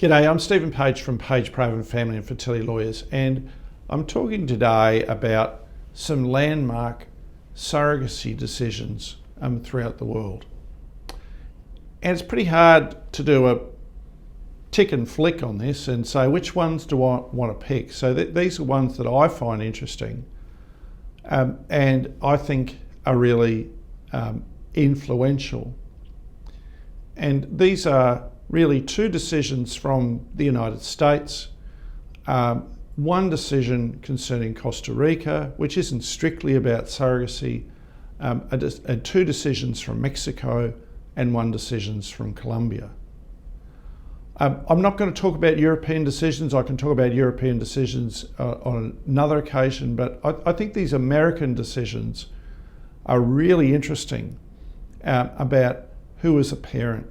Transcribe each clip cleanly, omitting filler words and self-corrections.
G'day, I'm Stephen Page from Page Provan Family and Fertility Lawyers, and I'm talking today about some landmark surrogacy decisions throughout the world. And it's pretty hard to do a tick and flick on this and say which ones do I want to pick. So these are ones that I find interesting and I think are really influential. And these are really two decisions from the United States, one decision concerning Costa Rica, which isn't strictly about surrogacy, and two decisions from Mexico, and one decision from Colombia. I'm not going to talk about European decisions. I can talk about European decisions on another occasion, but I think these American decisions are really interesting about who is a parent.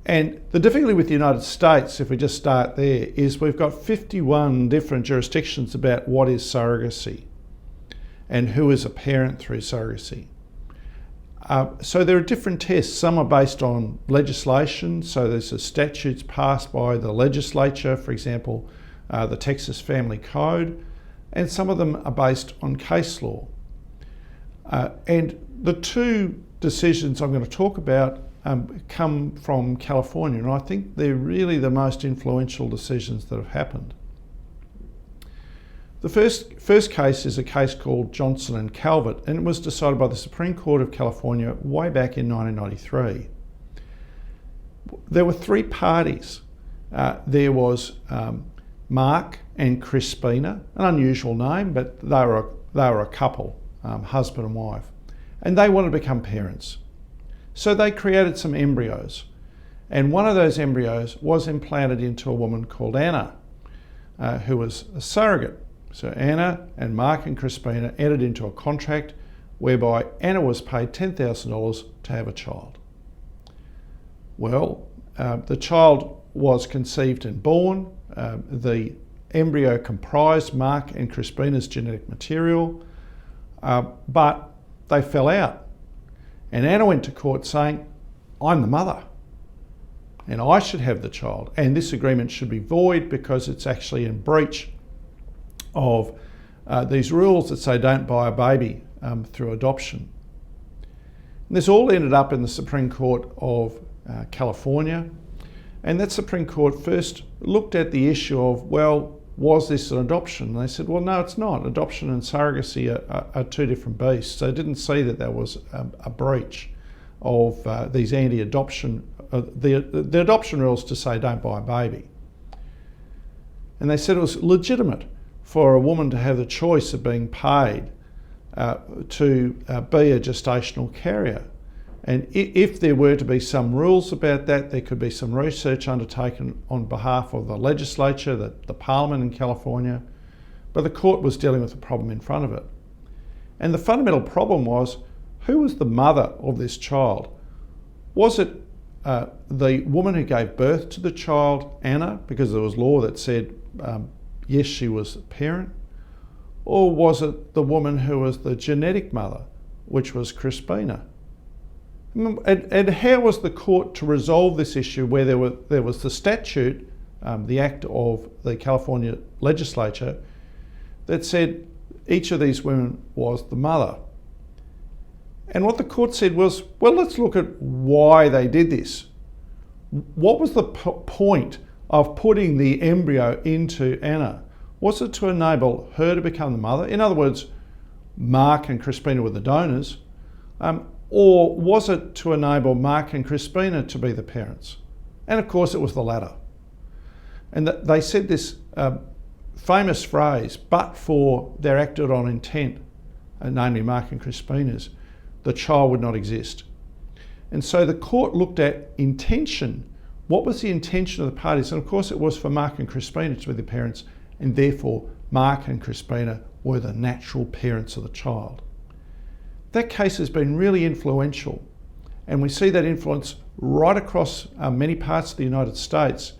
And the difficulty with the United States, if we just start there, is we've got 51 different jurisdictions about what is surrogacy and who is a parent through surrogacy. So there are different tests. Some are based on legislation, so there's statutes passed by the legislature, for example, the Texas Family Code, and some of them are based on case law. And the two decisions I'm going to talk about come from California, and I think they're really the most influential decisions that have happened. The first case is a case called Johnson and Calvert, and it was decided by the Supreme Court of California way back in 1993. There were three parties. There was Mark and Crispina, an unusual name, but they were a couple, husband and wife, and they wanted to become parents. So they created some embryos, and one of those embryos was implanted into a woman called Anna, who was a surrogate. So Anna and Mark and Crispina entered into a contract whereby Anna was paid $10,000 to have a child. Well, the child was conceived and born. The embryo comprised Mark and Crispina's genetic material, but they fell out. And Anna went to court saying, I'm the mother and I should have the child. And this agreement should be void because it's actually in breach of these rules that say don't buy a baby through adoption. And this all ended up in the Supreme Court of California. And that Supreme Court first looked at the issue of, well, was this an adoption? And they said, well, no, it's not. Adoption and surrogacy are two different beasts. So they didn't see that there was a breach of these anti-adoption, the adoption rules to say don't buy a baby. And they said it was legitimate for a woman to have the choice of being paid to be a gestational carrier. And if there were to be some rules about that, there could be some research undertaken on behalf of the legislature, the Parliament in California, but the court was dealing with the problem in front of it. And the fundamental problem was, who was the mother of this child? Was it the woman who gave birth to the child, Anna, because there was law that said, yes, she was the parent? Or was it the woman who was the genetic mother, which was Crispina? And how was the court to resolve this issue where there was the statute, the act of the California legislature, that said each of these women was the mother? And what the court said was, well, let's look at why they did this. What was the point of putting the embryo into Anna? Was it to enable her to become the mother? In other words, Mark and Crispina were the donors. Or was it to enable Mark and Crispina to be the parents? And of course it was the latter. And they said this famous phrase, but for their acted on intent, namely Mark and Crispina's, the child would not exist. And so the court looked at intention. What was the intention of the parties? And of course it was for Mark and Crispina to be the parents, and therefore Mark and Crispina were the natural parents of the child. That case has been really influential, and we see that influence right across many parts of the United States,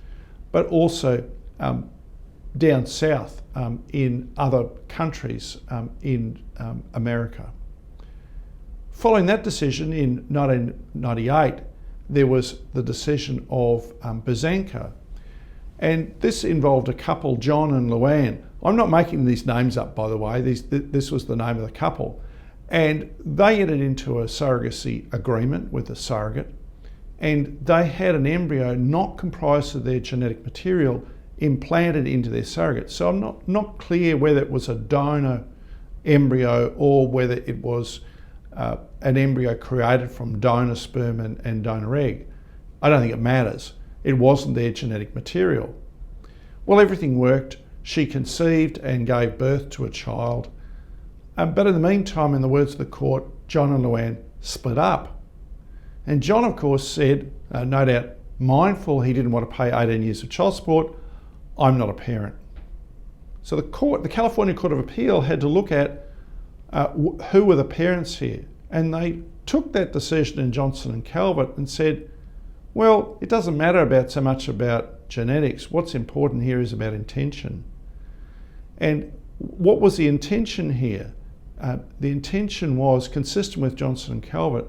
but also down south in other countries in America. Following that decision in 1998, there was the decision of Bazanka, And this involved a couple, John and Luann. I'm not making these names up, by the way. This was the name of the couple. And they entered into a surrogacy agreement with a surrogate, and they had an embryo not comprised of their genetic material implanted into their surrogate. So I'm not clear whether it was a donor embryo or whether it was an embryo created from donor sperm and donor egg. I don't think it matters. It wasn't their genetic material. Well, everything worked. She conceived and gave birth to a child. But in the meantime, in the words of the court, John and Luann split up. And John, of course, said, no doubt mindful he didn't want to pay 18 years of child support, I'm not a parent. So the California Court of Appeal had to look at who were the parents here. And they took that decision in Johnson and Calvert and said, well, it doesn't matter so much about genetics. What's important here is about intention. And what was the intention here? The intention was, consistent with Johnson and Calvert,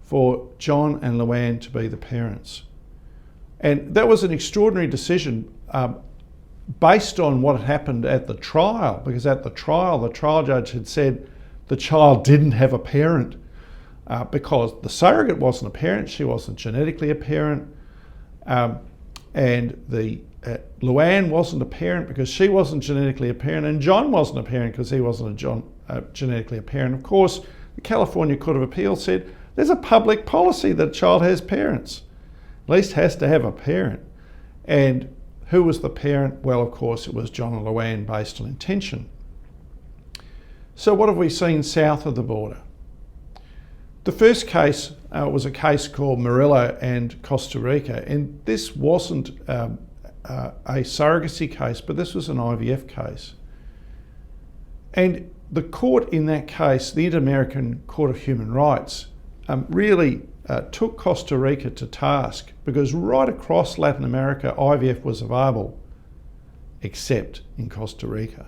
for John and Luann to be the parents. And that was an extraordinary decision based on what had happened at the trial, because at the trial judge had said the child didn't have a parent because the surrogate wasn't a parent, she wasn't genetically a parent, and Luann wasn't a parent because she wasn't genetically a parent, and John wasn't a parent because he wasn't genetically a parent. Of course, the California Court of Appeal said there's a public policy that a child has parents, at least has to have a parent. And who was the parent? Well, of course, it was John and Luann based on intention. So what have we seen south of the border? The first case was a case called Murillo and Costa Rica, and this wasn't a surrogacy case, but this was an IVF case. And the court in that case, the Inter-American Court of Human Rights, really took Costa Rica to task, because right across Latin America, IVF was available, except in Costa Rica.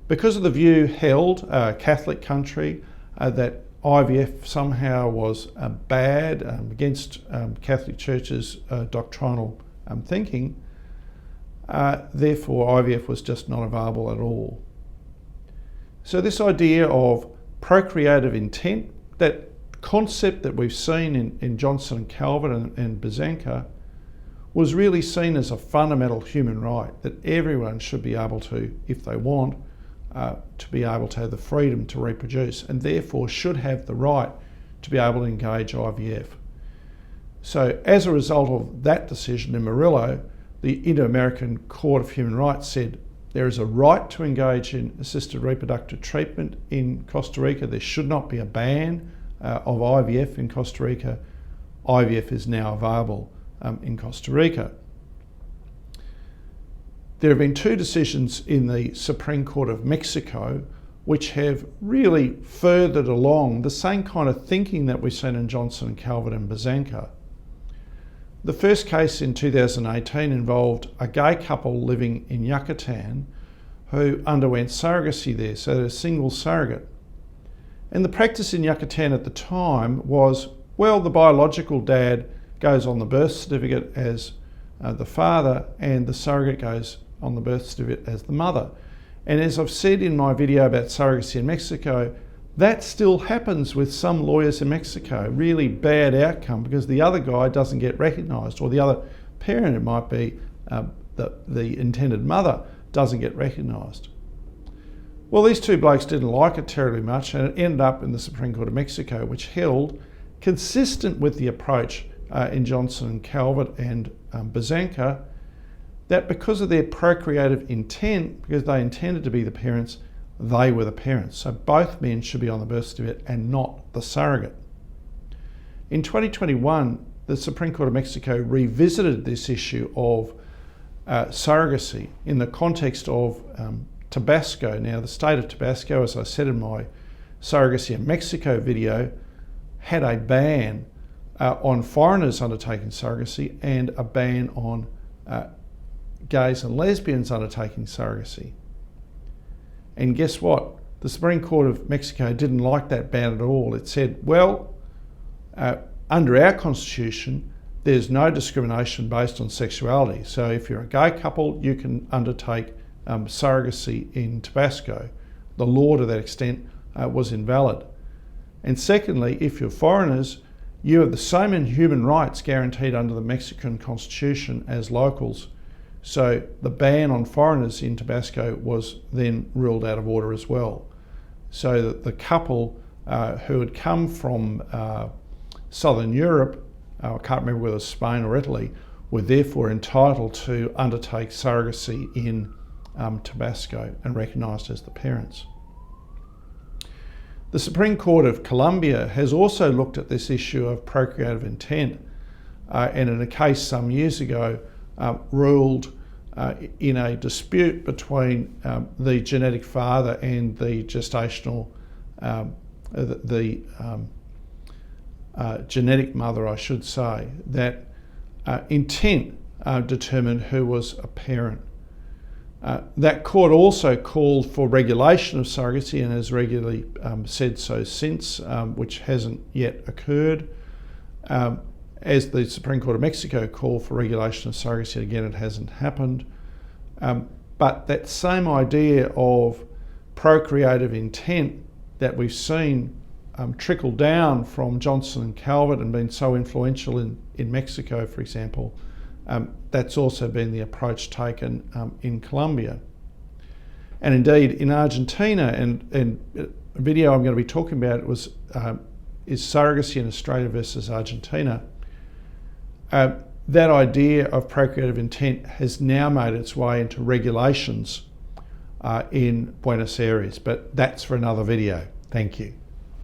Because of the view held, a Catholic country, that IVF somehow was bad, against Catholic Church's doctrinal thinking, therefore IVF was just not available at all. So this idea of procreative intent, that concept that we've seen in Johnson and Calvert and Buzanka, was really seen as a fundamental human right, that everyone should be able to, if they want, to be able to have the freedom to reproduce, and therefore should have the right to be able to engage IVF. So as a result of that decision in Murillo, the Inter-American Court of Human Rights said there is a right to engage in assisted reproductive treatment in Costa Rica. There should not be a ban of IVF in Costa Rica. IVF is now available in Costa Rica. There have been two decisions in the Supreme Court of Mexico which have really furthered along the same kind of thinking that we've seen in Johnson and Calvert and Buzanka. The first case in 2018 involved a gay couple living in Yucatan who underwent surrogacy there, so they're a single surrogate. And the practice in Yucatan at the time was, well, the biological dad goes on the birth certificate as the father, and the surrogate goes on the birth certificate as the mother. And as I've said in my video about surrogacy in Mexico, that still happens with some lawyers in Mexico. Really bad outcome, because the other guy doesn't get recognised, or the other parent, it might be the intended mother, doesn't get recognised. Well, these two blokes didn't like it terribly much, and it ended up in the Supreme Court of Mexico, which held, consistent with the approach in Johnson and Calvert and Buzanka, that because of their procreative intent, because they intended to be the parents, they were the parents. So both men should be on the birth certificate and not the surrogate. In 2021, the Supreme Court of Mexico revisited this issue of surrogacy in the context of Tabasco. Now, the state of Tabasco, as I said in my Surrogacy in Mexico video, had a ban on foreigners undertaking surrogacy and a ban on gays and lesbians undertaking surrogacy. And guess what? The Supreme Court of Mexico didn't like that ban at all. It said, well, under our constitution, there's no discrimination based on sexuality. So if you're a gay couple, you can undertake surrogacy in Tabasco. The law to that extent was invalid. And secondly, if you're foreigners, you have the same human rights guaranteed under the Mexican Constitution as locals. So the ban on foreigners in Tabasco was then ruled out of order as well. So that the couple who had come from Southern Europe, I can't remember whether it was Spain or Italy, were therefore entitled to undertake surrogacy in Tabasco and recognised as the parents. The Supreme Court of Colombia has also looked at this issue of procreative intent and in a case some years ago ruled in a dispute between the genetic father and the gestational, genetic mother, I should say, that intent determined who was a parent. That court also called for regulation of surrogacy and has regularly said so since, which hasn't yet occurred. As the Supreme Court of Mexico called for regulation of surrogacy, again it hasn't happened. But that same idea of procreative intent that we've seen trickle down from Johnson and Calvert and been so influential in Mexico, for example, that's also been the approach taken in Colombia. And indeed in Argentina, and a video I'm going to be talking about is surrogacy in Australia versus Argentina. That idea of procreative intent has now made its way into regulations in Buenos Aires, but that's for another video. Thank you.